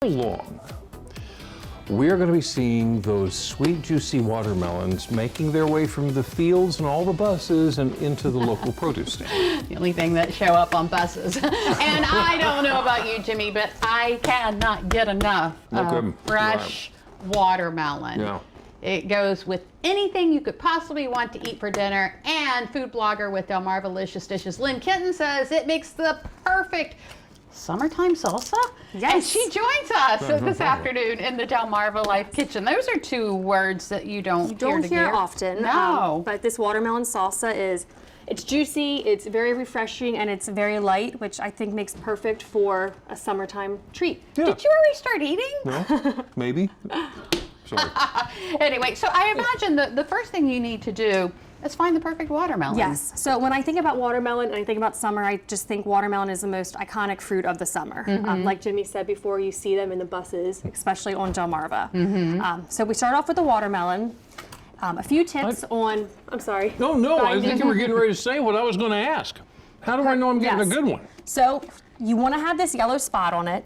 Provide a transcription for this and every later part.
along, we're going to be seeing those sweet, juicy watermelons making their way from the fields and all the buses and into the local produce stand. The only thing that show up on buses. And I don't know about you, Jimmy, but I cannot get enough of fresh watermelon. Yeah. It goes with anything you could possibly want to eat for dinner. And food blogger with Delmarvalicious Dishes, Lynne Kenton, says it makes the perfect summertime salsa. Yes. And she joins us this afternoon in the Delmarva Life Kitchen. Those are two words that you don't hear often. No. But this watermelon salsa it's juicy, it's very refreshing, and it's very light, which I think makes perfect for a summertime treat. Yeah. Did you already start eating? No? Maybe? Sorry. Anyway, so I imagine the first thing you need to do is find the perfect watermelon. Yes. So when I think about watermelon and I think about summer, I just think watermelon is the most iconic fruit of the summer. Like Jimmy said before, you see them in the buses, especially on Delmarva. So we start off with the watermelon. A few tips on, I'm sorry. No, I think you were getting ready to say what I was going to ask. How do I know I'm getting a good one? So you want to have this yellow spot on it.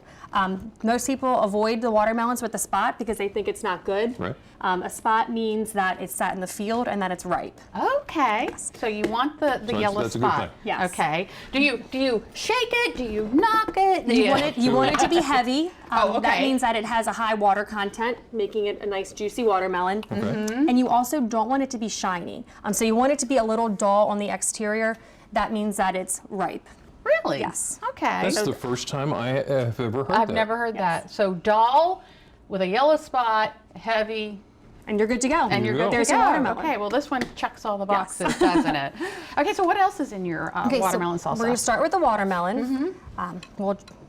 Most people avoid the watermelons with the spot because they think it's not good. Right. A spot means that it's sat in the field and that it's ripe. Okay. So you want the yellow that's a good spot. thing. Yes. Okay. Do you shake it? Do you knock it? You want it to be heavy. Okay. That means that it has a high water content, making it a nice juicy watermelon. Okay. And you also don't want it to be shiny. So you want it to be a little dull on the exterior. That means that it's ripe. Really? Yes. Okay. That's the first time I have ever heard that. I've never heard that. So dull with a yellow spot, heavy. And you're good to go. And you're good There's to go. your watermelon. Okay, well this one checks all the boxes, doesn't it? Okay, so what else is in your watermelon salsa? We're going to start with the watermelon.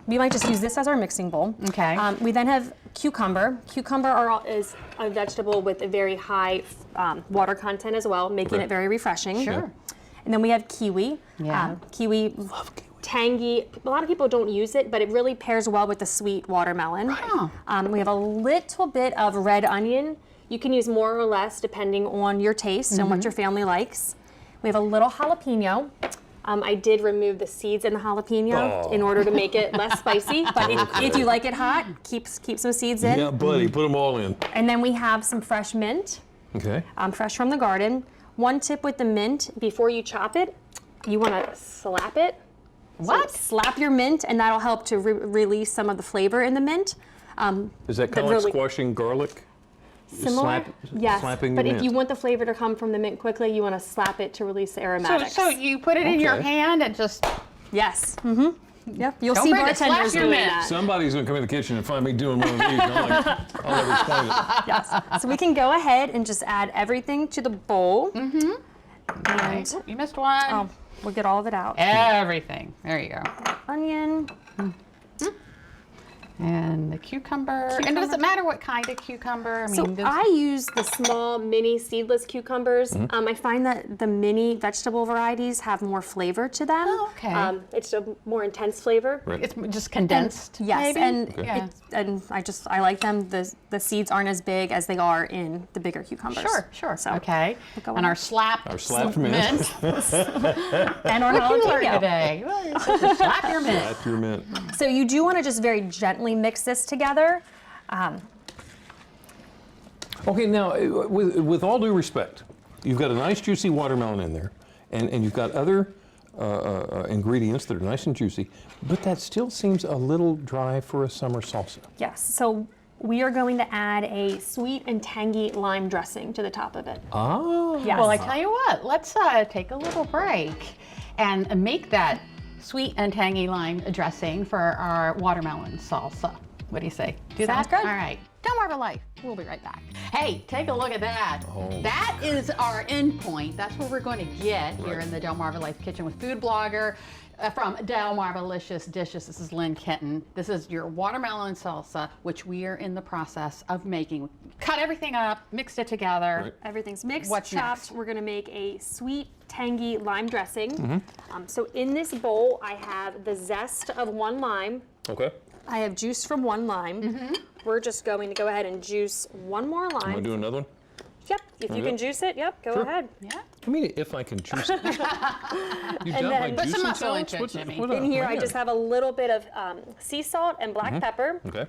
We might just use this as our mixing bowl. Okay. We then have cucumber. Cucumber is a vegetable with a very high water content as well, making it very refreshing. Sure. And then we have kiwi. Yeah. Kiwi, Love kiwi. tangy. A lot of people don't use it, but it really pairs well with the sweet watermelon. Right. We have a little bit of red onion. You can use more or less depending on your taste and what your family likes. We have a little jalapeno. I did remove the seeds in the jalapeno in order to make it less spicy, but if you like it hot, keep some seeds in. Yeah, buddy, put them all in. And then we have some fresh mint, Okay. fresh from the garden. One tip with the mint, before you chop it, you want to slap it. What? So slap your mint, and that'll help to release some of the flavor in the mint. Is that kind of like squashing garlic? Similar? Yes, slapping but the if mint. you want the flavor to come from the mint quickly, you want to slap it to release the aromatics. So you put it in your Okay. hand and just Yes. Yep. You'll Don't see forget to slap bartenders your doing mint. that. Somebody's going to come in the kitchen and find me doing one of these. I'm like, I'll never explain it. Yes. So we can go ahead and just add everything to the bowl. okay. Oop, you missed one. We'll get all of it out. Everything. There you go. Onion. And the cucumber. And does it matter what kind of cucumber? So I use the small mini seedless cucumbers. I find that the mini vegetable varieties have more flavor to them. Oh, okay. It's a more intense flavor. Right. It's just condensed. Yes, maybe? and Yeah. I like them. The seeds aren't as big as they are in the bigger cucumbers. Sure. So Okay. go And on. our slapped mint. and our What did you learn jalapeno. today? Well, it's just to slap your mint. Slap your mint. So you do want to just very gently mix this together. Okay, now, with all due respect, you've got a nice juicy watermelon in there, and you've got other ingredients that are nice and juicy, but that still seems a little dry for a summer salsa. Yes. So we are going to add a sweet and tangy lime dressing to the top of it. Ah. Yes. Well, I tell you what, let's take a little break and make that sweet and tangy lime dressing for our watermelon salsa. What do you say? Do Sounds that? good. All right. Delmarva Life. We'll be right back. Hey, take a look at that. Oh. That is our end point. That's where we're going to get here in the Delmarva Life Kitchen with food blogger from Delmarvalicious Dishes. This is Lynne Kenton. This is your watermelon salsa, which we are in the process of making. Cut everything up, mixed it together. Right. Everything's mixed, What's chopped. next? We're going to make a sweet, tangy lime dressing. So in this bowl, I have the zest of one lime. Okay. I have juice from one lime. We're just going to go ahead and juice one more I'm going lime. to do another one. Yep, if you Okay. can juice it, yep, go Sure. ahead. Yeah. I mean, if I can juice it. You And doubt my then- Put some juicing muscle talents? into it, Jimmy. In here, I just have a little bit of sea salt and black pepper. Okay.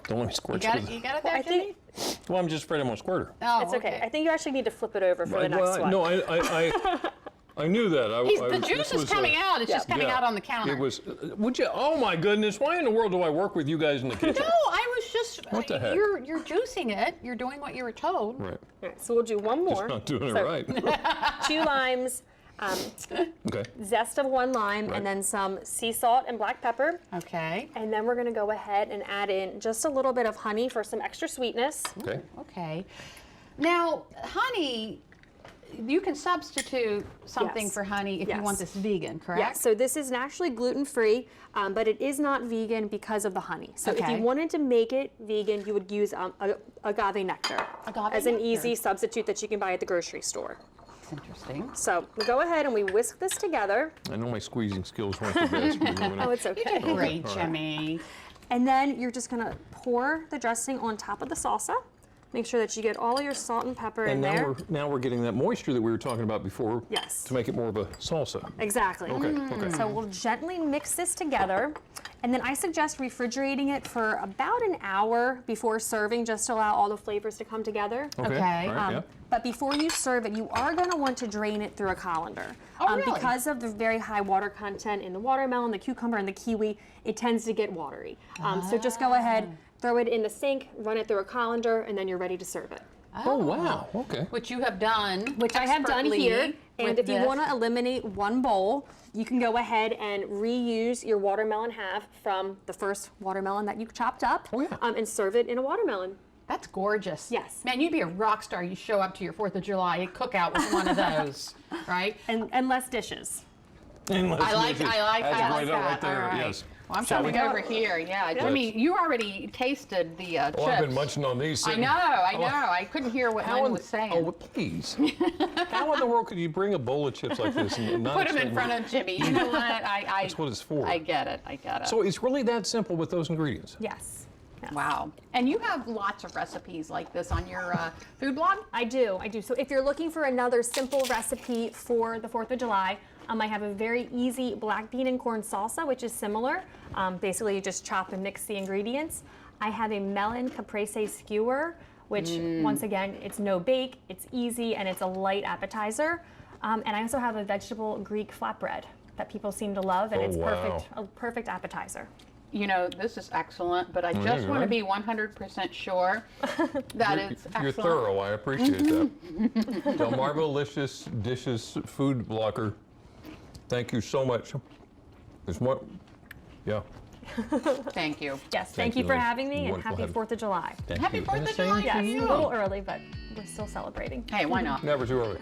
Don't let me You squirt got with it, it. you got it there, I Jimmy? think Well, I'm just afraid I'm gonna squirt her. Oh, it's okay. I think you actually need to flip it over for the next Well, one. No, I knew that. The juice is coming out. It's just coming out on the counter. It was. Would you? Oh my goodness! Why in the world do I work with you guys in the kitchen? No, I was just. What the heck? You're juicing it. You're doing what you were told. Right. All right, so we'll do one more. Not doing it So, right. 2 limes, Okay. zest of 1 lime, Right. and then some sea salt and black pepper. Okay. And then we're gonna go ahead and add in just a little bit of honey for some extra sweetness. Okay. Okay. Now, honey, you can substitute something Yes. for honey if you Yes. want this vegan, correct? Yeah, so this is naturally gluten-free, but it is not vegan because of the honey. So if Okay. you wanted to make it vegan, you would use agave nectar Agave as an nectar. easy substitute that you can buy at the grocery store. That's interesting. So we go ahead and we whisk this together. I know my squeezing skills weren't the best. but you know, Oh, it's You okay. did great, Jimmy. And then you're just gonna pour the dressing on top of the salsa. Make sure that you get all of your salt and pepper in and there. now we're getting that moisture that we were talking about before. Yes. To make it more of a salsa. Exactly. Okay. Okay. So we'll gently mix this together. And then I suggest refrigerating it for about an hour before serving, just to allow all the flavors to come together. Okay. Okay. All right, yeah. But before you serve it, you are going to want to drain it through a colander. Oh, really? Because of the very high water content in the watermelon, the cucumber, and the kiwi, it tends to get watery. So just go ahead, throw it in the sink, run it through a colander, and then you're ready to serve it. Oh wow. Okay. Which you have done. Which I have done expertly here. And with if you this. want to eliminate one bowl, you can go ahead and reuse your watermelon half from the first watermelon that you chopped up Oh, yeah. and serve it in a watermelon. That's gorgeous. Yes. Man, you'd be a rock star. You show up to your 4th of July cookout with one of those, right? And less dishes. And let's I like make it- that. That's I like right that. right there. All right. Yes. Well, I'm Shall we coming go? over here. Yeah, Jimmy, you already tasted the chips. Oh, I've been munching on these. I sitting- know. I couldn't hear what How Lynn in, was saying. Oh, please. How in the world could you bring a bowl of chips like this and not Put them in expect- front of Jimmy. You know what? That's what it's for. I get it. So it's really that simple with those ingredients. Yes. Yes. Wow. And you have lots of recipes like this on your food blog? I do. So if you're looking for another simple recipe for the 4th of July, I have a very easy black bean and corn salsa, which is similar. Basically, you just chop and mix the ingredients. I have a melon caprese skewer, which once again, it's no bake, it's easy, and it's a light appetizer. And I also have a vegetable Greek flatbread that people seem to love, and Oh, it's wow. a perfect appetizer. You know, this is excellent, but I just you're want to right. be 100% sure that it's excellent. You're thorough. I appreciate that. Delmarvalicious Dishes food blogger. Thank you so much. There's more. Yeah. Thank you. Yes, Thank thank you you, for Lynn. having me, and Wonderful happy having- 4th of July. Thank Happy you. 4th And of the same July. to Yes, you. a little early, but we're still celebrating. Hey, why not? Never too early.